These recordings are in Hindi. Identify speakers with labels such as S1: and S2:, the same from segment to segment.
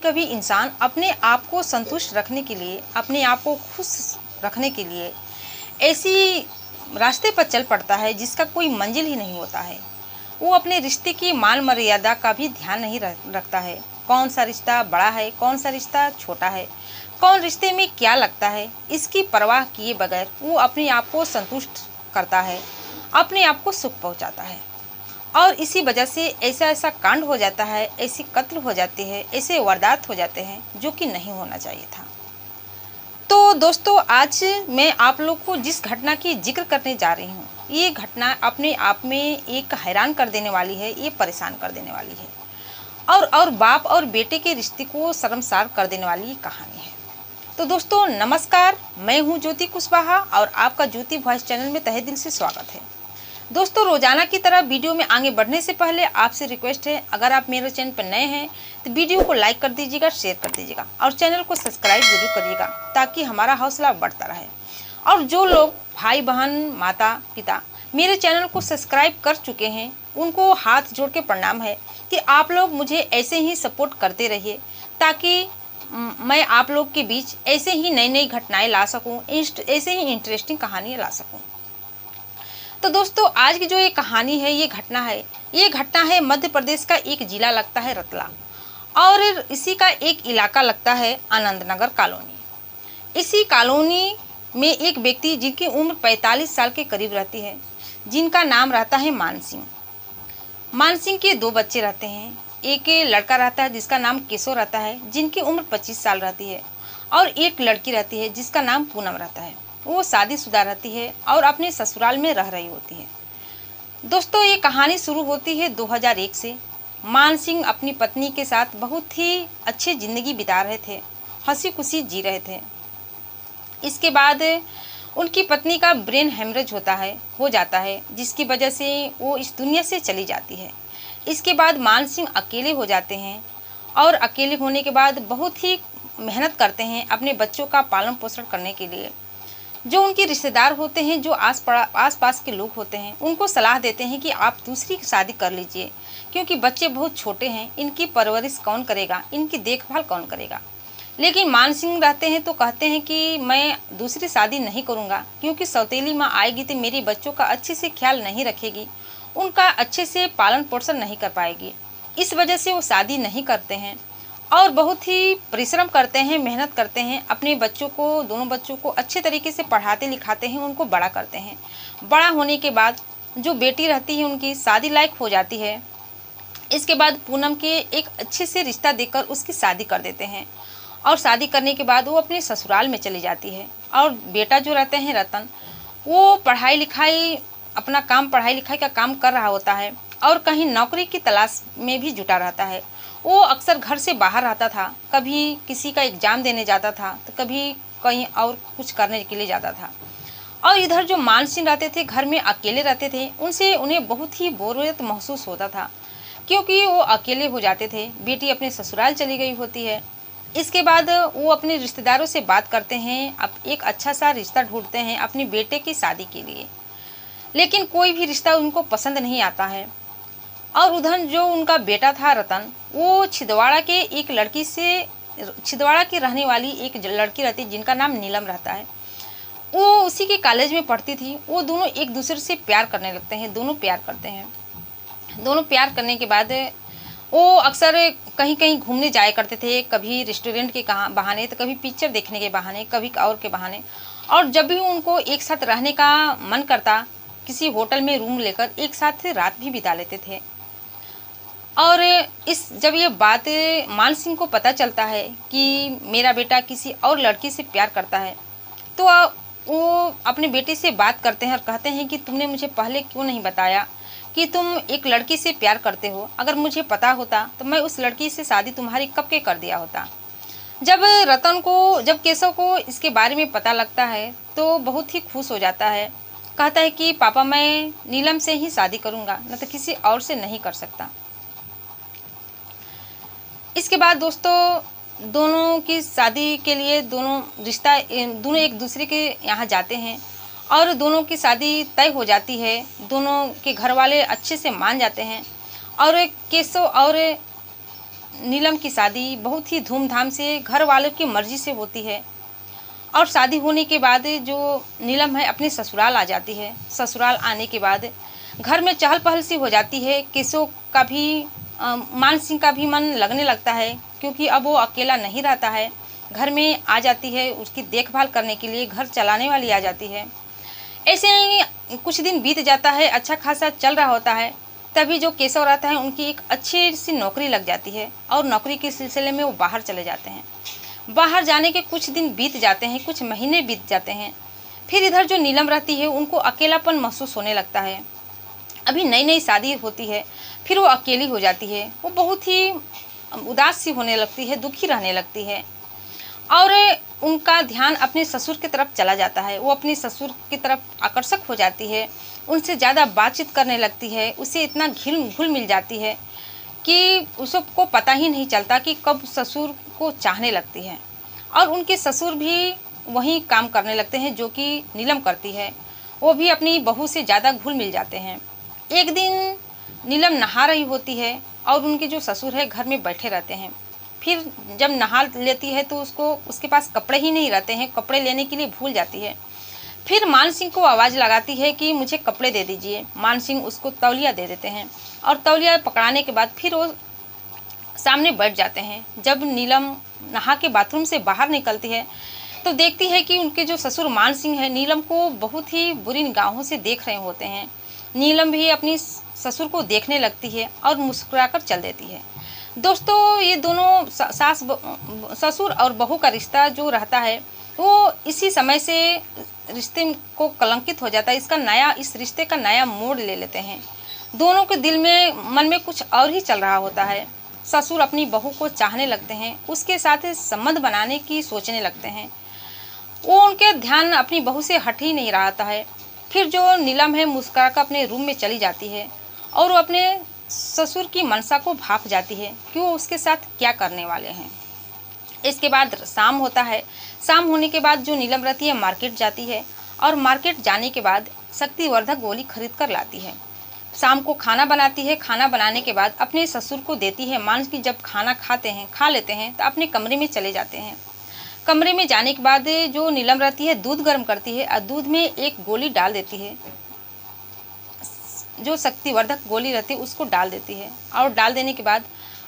S1: कभी इंसान अपने आप को संतुष्ट रखने के लिए, अपने आप को खुश रखने के लिए ऐसी रास्ते पर चल पड़ता है जिसका कोई मंजिल ही नहीं होता है। वो अपने रिश्ते की मान मर्यादा का भी ध्यान नहीं रखता है। कौन सा रिश्ता बड़ा है, कौन सा रिश्ता छोटा है, कौन रिश्ते में क्या लगता है, इसकी परवाह किए बगैर वो अपने आप को संतुष्ट करता है, अपने आप को सुख पहुंचाता है। और इसी वजह से ऐसा ऐसा कांड हो जाता है, ऐसी कत्ल हो जाती है, ऐसे वारदात हो जाते हैं जो कि नहीं होना चाहिए था। तो दोस्तों, आज मैं आप लोग को जिस घटना की जिक्र करने जा रही हूँ, ये घटना अपने आप में एक हैरान कर देने वाली है, ये परेशान कर देने वाली है और बाप और बेटे के रिश्ते को शर्मसार कर देने वाली ये कहानी है। तो दोस्तों नमस्कार, मैं हूँ ज्योति कुशवाहा और आपका ज्योति वॉइस चैनल में तहे दिल से स्वागत है। दोस्तों, रोजाना की तरह वीडियो में आगे बढ़ने से पहले आपसे रिक्वेस्ट है, अगर आप मेरे चैनल पर नए हैं तो वीडियो को लाइक कर दीजिएगा, शेयर कर दीजिएगा और चैनल को सब्सक्राइब जरूर करिएगा ताकि हमारा हौसला बढ़ता रहे। और जो लोग भाई बहन माता पिता मेरे चैनल को सब्सक्राइब कर चुके हैं उनको हाथ जोड़ के प्रणाम है कि आप लोग मुझे ऐसे ही सपोर्ट करते रहिए ताकि मैं आप लोग के बीच ऐसे ही नई नई घटनाएं ला सकूं, ऐसे ही इंटरेस्टिंग कहानियाँ ला सकूं। तो दोस्तों, आज की जो ये कहानी है, ये घटना है मध्य प्रदेश का एक जिला लगता है रतलाम और इसी का एक इलाका लगता है आनंदनगर कॉलोनी। इसी कॉलोनी में एक व्यक्ति जिनकी उम्र 45 साल के करीब रहती है, जिनका नाम रहता है मान सिंह। मान सिंह के 2 बच्चे रहते हैं। एक लड़का रहता है जिसका नाम केशव रहता है, जिनकी उम्र 25 साल रहती है और एक लड़की रहती है जिसका नाम पूनम रहता है। वो शादीशुदा रहती है और अपने ससुराल में रह रही होती है। दोस्तों, ये कहानी शुरू होती है 2001 से। मान सिंह अपनी पत्नी के साथ बहुत ही अच्छी ज़िंदगी बिता रहे थे, हंसी खुशी जी रहे थे। इसके बाद उनकी पत्नी का ब्रेन हेमरेज हो जाता है, जिसकी वजह से वो इस दुनिया से चली जाती है। इसके बाद मान सिंह अकेले हो जाते हैं और अकेले होने के बाद बहुत ही मेहनत करते हैं अपने बच्चों का पालन पोषण करने के लिए। जो उनके रिश्तेदार होते हैं, जो आस पास के लोग होते हैं, उनको सलाह देते हैं कि आप दूसरी शादी कर लीजिए क्योंकि बच्चे बहुत छोटे हैं, इनकी परवरिश कौन करेगा, इनकी देखभाल कौन करेगा। लेकिन मान सिंह रहते हैं तो कहते हैं कि मैं दूसरी शादी नहीं करूंगा क्योंकि सौतेली माँ आएगी तो मेरे बच्चों का अच्छे से ख्याल नहीं रखेगी, उनका अच्छे से पालन पोषण नहीं कर पाएगी। इस वजह से वो शादी नहीं करते हैं और बहुत ही परिश्रम करते हैं, मेहनत करते हैं, अपने बच्चों को, दोनों बच्चों को अच्छे तरीके से पढ़ाते लिखाते हैं, उनको बड़ा करते हैं। बड़ा होने के बाद जो बेटी रहती है उनकी शादी लायक हो जाती है। इसके बाद पूनम के एक अच्छे से रिश्ता देकर उसकी शादी कर देते हैं और शादी करने के बाद वो अपने ससुराल में चली जाती है। और बेटा जो रहते हैं रतन, वो पढ़ाई लिखाई का काम कर रहा होता है और कहीं नौकरी की तलाश में भी जुटा रहता है। वो अक्सर घर से बाहर रहता था, कभी किसी का एग्ज़ाम देने जाता था तो कभी कहीं और कुछ करने के लिए जाता था। और इधर जो मान सिंह रहते थे, घर में अकेले रहते थे, उन्हें बहुत ही बोरियत महसूस होता था क्योंकि वो अकेले हो जाते थे। बेटी अपने ससुराल चली गई होती है। इसके बाद वो अपने रिश्तेदारों से बात करते हैं, अब एक अच्छा सा रिश्ता ढूंढते हैं अपनी बेटे की शादी के लिए, लेकिन कोई भी रिश्ता उनको पसंद नहीं आता है। और उधर जो उनका बेटा था रतन, वो छिंदवाड़ा की रहने वाली एक लड़की रहती जिनका नाम नीलम रहता है, वो उसी के कॉलेज में पढ़ती थी। वो दोनों एक दूसरे से प्यार करने लगते हैं, दोनों प्यार करते हैं। दोनों प्यार करने के बाद वो अक्सर कहीं कहीं घूमने जाया करते थे, कभी रेस्टोरेंट के बहाने तो कभी पिक्चर देखने के बहाने, कभी और के बहाने। और जब भी उनको एक साथ रहने का मन करता, किसी होटल में रूम लेकर एक साथ रात भी बिता लेते थे। और जब ये बात मान सिंह को पता चलता है कि मेरा बेटा किसी और लड़की से प्यार करता है, तो वो अपने बेटे से बात करते हैं और कहते हैं कि तुमने मुझे पहले क्यों नहीं बताया कि तुम एक लड़की से प्यार करते हो। अगर मुझे पता होता तो मैं उस लड़की से शादी तुम्हारी कब के कर दिया होता। जब केशव को इसके बारे में पता लगता है तो बहुत ही खुश हो जाता है। कहता है कि पापा, मैं नीलम से ही शादी करूँगा, न तो किसी और से नहीं कर सकता। इसके बाद दोस्तों, दोनों की शादी के लिए दोनों एक दूसरे के यहाँ जाते हैं और दोनों की शादी तय हो जाती है। दोनों के घर वाले अच्छे से मान जाते हैं और केशव और नीलम की शादी बहुत ही धूमधाम से घर वालों की मर्ज़ी से होती है। और शादी होने के बाद जो नीलम है अपने ससुराल आ जाती है। ससुराल आने के बाद घर में चहल-पहल सी हो जाती है। केशव का भी मान सिंह का भी मन लगने लगता है, क्योंकि अब वो अकेला नहीं रहता है। घर में आ जाती है, उसकी देखभाल करने के लिए घर चलाने वाली आ जाती है। ऐसे ही कुछ दिन बीत जाता है, अच्छा खासा चल रहा होता है। तभी जो केशव रहता है उनकी एक अच्छी सी नौकरी लग जाती है और नौकरी के सिलसिले में वो बाहर चले जाते हैं। बाहर जाने के कुछ दिन बीत जाते हैं, कुछ महीने बीत जाते हैं। फिर इधर जो नीलम रहती है उनको अकेलापन महसूस होने लगता है। अभी नई नई शादी होती है, फिर वो अकेली हो जाती है। वो बहुत ही उदास सी होने लगती है, दुखी रहने लगती है और उनका ध्यान अपने ससुर की तरफ चला जाता है। वो अपने ससुर की तरफ आकर्षक हो जाती है, उनसे ज़्यादा बातचीत करने लगती है, उसे इतना घुल मिल जाती है कि उसको पता ही नहीं चलता कि कब ससुर को चाहने लगती है। और उनके ससुर भी वही काम करने लगते हैं जो कि नीलम करती है। वो भी अपनी बहू से ज़्यादा घुल मिल जाते हैं। एक दिन नीलम नहा रही होती है और उनके जो ससुर है घर में बैठे रहते हैं। फिर जब नहा लेती है तो उसके पास कपड़े ही नहीं रहते हैं, कपड़े लेने के लिए भूल जाती है। फिर मान सिंह को आवाज़ लगाती है कि मुझे कपड़े दे दीजिए। मान सिंह उसको तौलिया दे देते हैं और तौलिया पकड़ाने के बाद फिर वो सामने बैठ जाते हैं। जब नीलम नहा के बाथरूम से बाहर निकलती है तो देखती है कि उनके जो ससुर मान सिंह है नीलम को बहुत ही बुरी निगाहों से देख रहे होते हैं। नीलम भी अपनी ससुर को देखने लगती है और मुस्कुराकर चल देती है। दोस्तों, ये दोनों ससुर और बहू का रिश्ता जो रहता है वो इसी समय से रिश्ते को कलंकित हो जाता है। इस रिश्ते का नया मोड़ ले लेते हैं। दोनों के दिल में मन में कुछ और ही चल रहा होता है। ससुर अपनी बहू को चाहने लगते हैं, उसके साथ संबंध बनाने की सोचने लगते हैं। वो उनके ध्यान अपनी बहू से हट ही नहीं रहा है। फिर जो नीलम है मुस्कुराकर अपने रूम में चली जाती है और वो अपने ससुर की मनसा को भाप जाती है कि वो उसके साथ क्या करने वाले हैं। इसके बाद शाम होता है। शाम होने के बाद जो नीलम रहती है मार्केट जाती है और मार्केट जाने के बाद शक्तिवर्धक गोली खरीद कर लाती है। शाम को खाना बनाती है। खाना बनाने के बाद अपने ससुर को देती है। मान कि जब खाना खा लेते हैं तो अपने कमरे में चले जाते हैं। कमरे में जाने के बाद जो नीलम रहती है दूध गर्म करती है और दूध में एक गोली डाल देती है। जो शक्तिवर्धक गोली रहती है उसको डाल देती है और डाल देने के बाद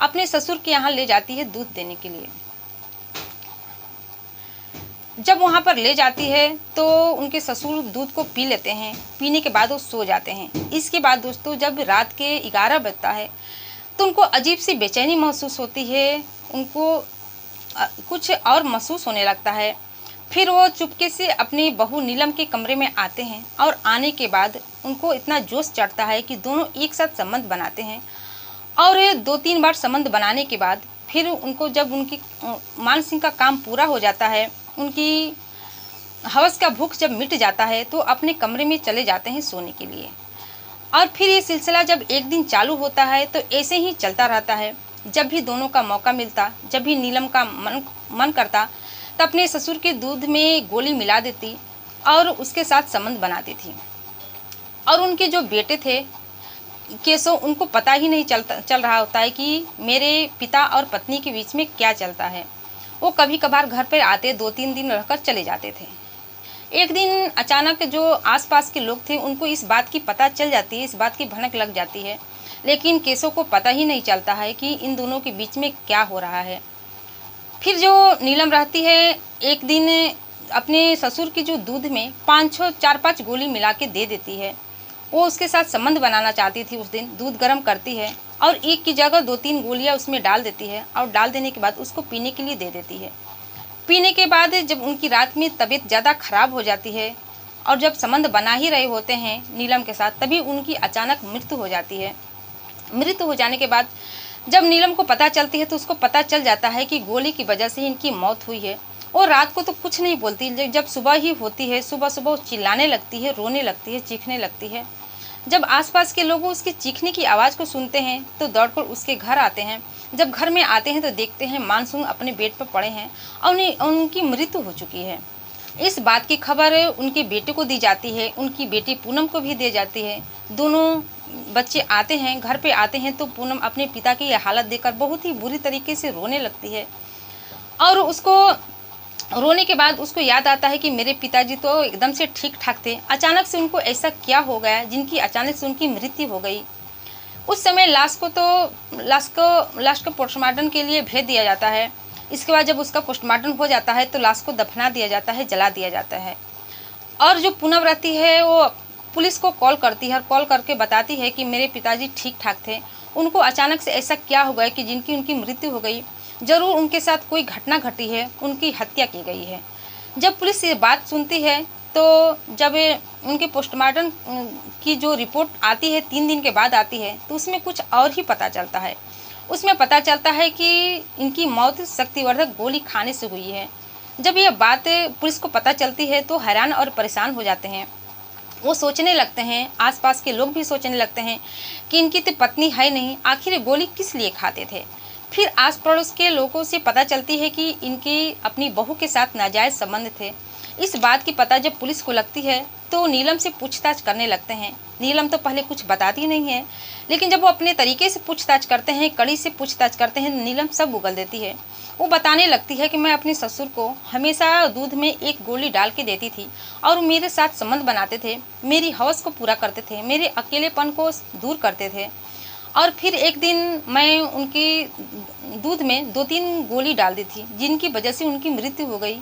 S1: अपने ससुर के यहाँ ले जाती है दूध देने के लिए। जब वहाँ पर ले जाती है तो उनके ससुर दूध को पी लेते हैं। पीने के बाद वो सो जाते हैं। इसके बाद दोस्तों जब रात के 11 बजता है तो उनको अजीब सी बेचैनी महसूस होती है। उनको कुछ और महसूस होने लगता है। फिर वो चुपके से अपनी बहू नीलम के कमरे में आते हैं और आने के बाद उनको इतना जोश चढ़ता है कि दोनों एक साथ संबंध बनाते हैं। और 2-3 बार संबंध बनाने के बाद फिर उनको जब उनकी मान सिंह का काम पूरा हो जाता है, उनकी हवस का भूख जब मिट जाता है तो अपने कमरे में चले जाते हैं सोने के लिए। और फिर ये सिलसिला जब एक दिन चालू होता है तो ऐसे ही चलता रहता है। जब भी दोनों का मौका मिलता, जब भी नीलम का मन करता तो अपने ससुर के दूध में गोली मिला देती और उसके साथ संबंध बनाती थी। और उनके जो बेटे थे केशव, उनको पता ही नहीं चल रहा होता है कि मेरे पिता और पत्नी के बीच में क्या चलता है। वो कभी कभार घर पर आते, 2-3 दिन रहकर चले जाते थे। एक दिन अचानक जो आसपास के लोग थे उनको इस बात की पता चल जाती है, इस बात की भनक लग जाती है। लेकिन केशव को पता ही नहीं चलता है कि इन दोनों के बीच में क्या हो रहा है। फिर जो नीलम रहती है एक दिन अपने ससुर की जो दूध में 4-5 गोली मिला के दे देती है। वो उसके साथ संबंध बनाना चाहती थी। उस दिन दूध गर्म करती है और एक की जगह 2-3 गोलियां उसमें डाल देती है और डाल देने के बाद उसको पीने के लिए दे देती है। पीने के बाद जब उनकी रात में तबीयत ज़्यादा ख़राब हो जाती है और जब संबंध बना ही रहे होते हैं नीलम के साथ, तभी उनकी अचानक मृत्यु हो जाती है। मृत्यु हो जाने के बाद जब नीलम को पता चलती है तो उसको पता चल जाता है कि गोली की वजह से इनकी मौत हुई है। और रात को तो कुछ नहीं बोलती। जब सुबह ही होती है, सुबह सुबह चिल्लाने लगती है, रोने लगती है, चीखने लगती है। जब आसपास के लोग उसके चीखने की आवाज़ को सुनते हैं तो दौड़कर उसके घर आते हैं। जब घर में आते हैं तो देखते हैं मानसून अपने बेड पर पड़े हैं और उनकी मृत्यु हो चुकी है। इस बात की खबर उनके बेटे को दी जाती है, उनकी बेटी पूनम को भी दी जाती है। दोनों बच्चे आते हैं, घर पे आते हैं, तो पूनम अपने पिता की यह हालत देखकर बहुत ही बुरी तरीके से रोने लगती है। और उसको रोने के बाद उसको याद आता है कि मेरे पिताजी तो एकदम से ठीक-ठाक थे। अचानक से उनको ऐसा क्या हो गया जिनकी अचानक से उनकी मृत्यु हो गई। उस समय लाश को पोस्टमार्टम के लिए भेज दिया जाता है। इसके बाद जब उसका पोस्टमार्टम हो जाता है तो लाश को दफना दिया जाता है, जला दिया जाता है। और जो पूनम रहती है वो पुलिस को कॉल करती है और कॉल करके बताती है कि मेरे पिताजी ठीक-ठाक थे। उनको अचानक से ऐसा क्या हो गया कि जिनकी उनकी मृत्यु हो गई। ज़रूर उनके साथ कोई घटना घटी है, उनकी हत्या की गई है। जब पुलिस ये बात सुनती है तो जब उनके पोस्टमार्टम की जो रिपोर्ट आती है 3 दिन के बाद आती है, तो उसमें कुछ और ही पता चलता है। उसमें पता चलता है कि इनकी मौत शक्तिवर्धक गोली खाने से हुई है। जब यह बात पुलिस को पता चलती है तो हैरान और परेशान हो जाते हैं। वो सोचने लगते हैं, आसपास के लोग भी सोचने लगते हैं कि इनकी तो पत्नी है नहीं, आखिर ये गोली किस लिए खाते थे। फिर आस पड़ोस के लोगों से पता चलती है कि इनकी अपनी बहू के साथ नाजायज़ संबंध थे। इस बात की पता जब पुलिस को लगती है तो नीलम से पूछताछ करने लगते हैं। नीलम तो पहले कुछ बताती नहीं है, लेकिन जब वो अपने तरीके से पूछताछ करते हैं, कड़ी से पूछताछ करते हैं, नीलम सब उगल देती है। वो बताने लगती है कि मैं अपने ससुर को हमेशा दूध में एक गोली डाल के देती थी और मेरे साथ संबंध बनाते थे, मेरी हवस को पूरा करते थे, मेरे अकेलेपन को दूर करते थे। और फिर एक दिन मैं उनकी दूध में 2-3 गोली डाल दी थी, जिनकी वजह से उनकी मृत्यु हो गई।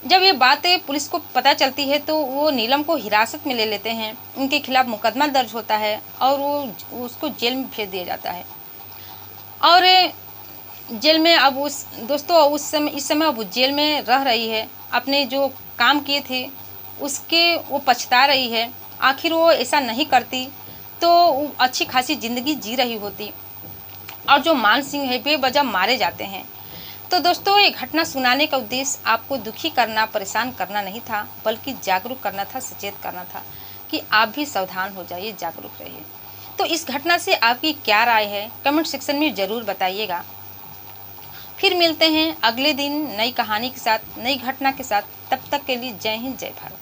S1: जब ये बातें पुलिस को पता चलती है तो वो नीलम को हिरासत में ले लेते हैं, उनके खिलाफ मुकदमा दर्ज होता है और वो उसको जेल में भेज दिया जाता है। और जेल में अब इस समय अब जेल में रह रही है, अपने जो काम किए थे उसके वो पछता रही है। आखिर वो ऐसा नहीं करती तो वो अच्छी खासी ज़िंदगी जी रही होती। और जो मान सिंह है बेवजह मारे जाते हैं। तो दोस्तों, ये घटना सुनाने का उद्देश्य आपको दुखी करना, परेशान करना नहीं था, बल्कि जागरूक करना था, सचेत करना था कि आप भी सावधान हो जाइए, जागरूक रहिए। तो इस घटना से आपकी क्या राय है, कमेंट सेक्शन में ज़रूर बताइएगा। फिर मिलते हैं अगले दिन नई कहानी के साथ, नई घटना के साथ। तब तक के लिए जय हिंद, जय भारत।